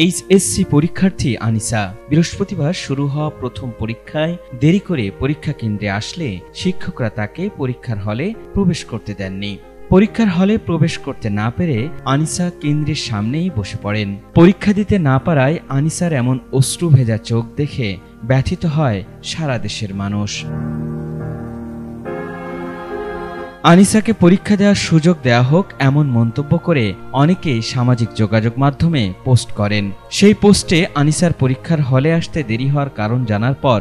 HSC পরীক্ষার্থী আনিসা বৃহস্পতিবার শুরু হওয়া প্রথম পরীক্ষায় দেরি করে পরীক্ষা কেন্দ্রে আসলে শিক্ষকরা তাকে পরীক্ষার হলে প্রবেশ করতে দেননি। পরীক্ষার হলে প্রবেশ করতে না পেরে আনিসা কেন্দ্রের সামনেই বসে পড়েন। পরীক্ষা দিতে না পারায় আনিসার এমন অশ্রু ভেজা চোখ দেখে ব্যথিত হয় সারা দেশের মানুষ। আনিসাকে পরীক্ষা দেওয়ার সুযোগ দেয়া হোক এমন মন্তব্য করে অনেকেই সামাজিক যোগাযোগ মাধ্যমে পোস্ট করেন। সেই পোস্টে আনিসার পরীক্ষার হলে আসতে দেরি হওয়ার কারণ জানার পর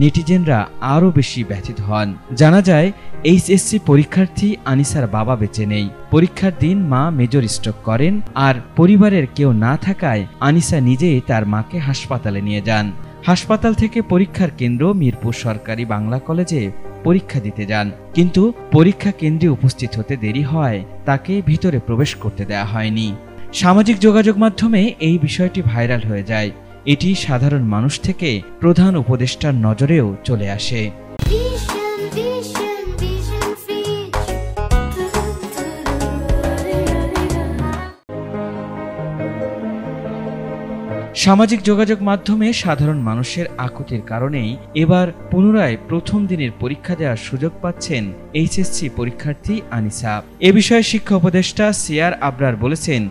নেটিজেনরা আরও বেশি ব্যথিত হন। জানা যায়, এইচএসসি পরীক্ষার্থী আনিসার বাবা বেঁচে নেই। পরীক্ষার দিন মা মেজর স্ট্রোক করেন, আর পরিবারের কেউ না থাকায় আনিসা নিজেই তার মাকে হাসপাতালে নিয়ে যান। হাসপাতাল থেকে পরীক্ষার কেন্দ্র মিরপুর সরকারি বাংলা কলেজে পরীক্ষা দিতে যান, কিন্তু পরীক্ষা কেন্দ্রে উপস্থিত হতে দেরি হয় তাকে ভিতরে প্রবেশ করতে দেওয়া হয়নি। সামাজিক যোগাযোগ মাধ্যমে এই বিষয়টি ভাইরাল হয়ে যায়। এটি সাধারণ মানুষ থেকে প্রধান উপদেষ্টার নজরেও চলে আসে। সামাজিক যোগাযোগ মাধ্যমে সাধারণ মানুষের আকুতির কারণেই এবার পুনরায় প্রথম দিনের পরীক্ষা দেওয়ার সুযোগ পাচ্ছেন এইচএসসি পরীক্ষার্থী আনিসা। এ বিষয়ে শিক্ষা উপদেষ্টা সিআর আবরার বলেছেন,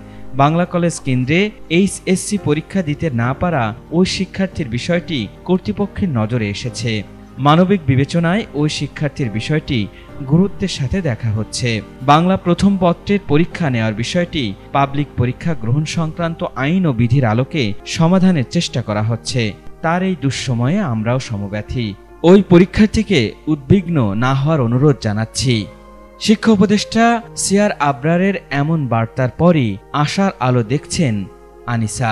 বাংলা কলেজ কেন্দ্রে এইচএসসি পরীক্ষা দিতে না পারা ওই শিক্ষার্থীর বিষয়টি কর্তৃপক্ষের নজরে এসেছে। মানবিক বিবেচনায় ওই শিক্ষার্থীর বিষয়টি গুরুত্বের সাথে দেখা হচ্ছে। বাংলা প্রথম পত্রের পরীক্ষা নেওয়ার বিষয়টি পাবলিক পরীক্ষা গ্রহণ সংক্রান্ত আইন ও বিধির আলোকে সমাধানের চেষ্টা করা হচ্ছে। তার এই দুঃসময়ে আমরাও সমব্যথী। ওই পরীক্ষার্থীকে উদ্বিগ্ন না হওয়ার অনুরোধ জানাচ্ছি। শিক্ষা উপদেষ্টা সিআর আবরারের এমন বার্তার পরই আশার আলো দেখছেন আনিসা।